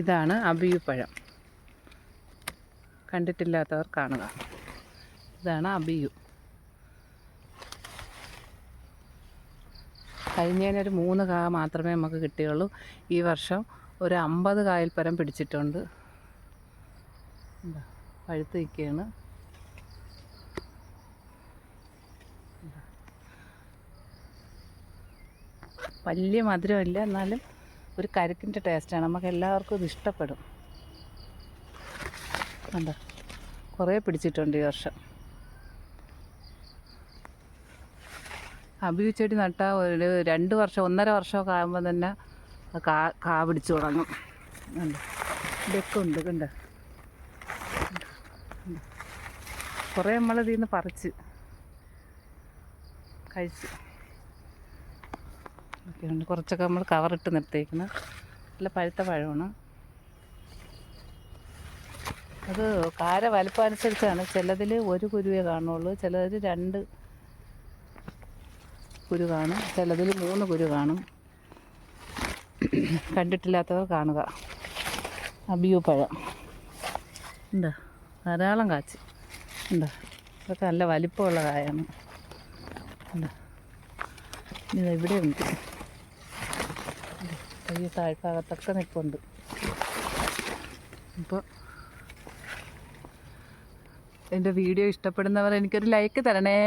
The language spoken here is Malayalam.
ഇതാണ് അബിയു പഴം. കണ്ടിട്ടില്ലാത്തവർ കാണുക. ഇതാണ് അബിയു. കഴിഞ്ഞതിനൊരു 3 കാ മാത്രമേ നമുക്ക് കിട്ടിയുള്ളൂ. ഈ വർഷം ഒരു 50 കായിൽ പരം പിടിച്ചിട്ടുണ്ട്. പഴുത്ത് നിൽക്കുകയാണ്. വലിയ മധുരമില്ല, എന്നാലും ഒരു കരുക്കിൻ്റെ ടേസ്റ്റാണ്. നമുക്ക് എല്ലാവർക്കും ഇത് ഇഷ്ടപ്പെടും. കണ്ടോ, കുറേ പിടിച്ചിട്ടുണ്ട് ഈ വർഷം. അബിയു ചെടി നട്ടാൽ ഒരു 2 വർഷം 1.5 വർഷമൊക്കെ ആകുമ്പോൾ തന്നെ കാ പിടിച്ചു തുടങ്ങും. കണ്ടോ, ഇതൊക്കെ ഉണ്ട്. കണ്ടോ, കുറേ നമ്മളിതിൽ നിന്ന് പറിച്ച് കഴിച്ച് ഒക്കെയുണ്ട്. കുറച്ചൊക്കെ നമ്മൾ കവറിട്ട് നിർത്തിയിരിക്കുന്നത്. നല്ല പഴുത്ത പഴമാണ്. അത് കാര വലുപ്പം അനുസരിച്ചാണ്. ചിലതിൽ 1 കുരുവേ കാണുള്ളൂ, ചിലതിൽ 2 കുരു കാണും, ചിലതിൽ 3 കുരു കാണും. കണ്ടിട്ടില്ലാത്തവർ കാണുക. അബിയു പഴം എന്താ ധാരാളം കാച്ച് എന്താ, ഇതൊക്കെ നല്ല വലിപ്പമുള്ള കായാണ്. എന്താ ഇവിടെ ഉണ്ട്. ഈ താഴ്ഭാഗത്തൊക്കെ നിൽപ്പുണ്ട്. അപ്പോൾ എൻ്റെ വീഡിയോ ഇഷ്ടപ്പെടുന്നവർ എനിക്കൊരു ലൈക്ക് തരണേ.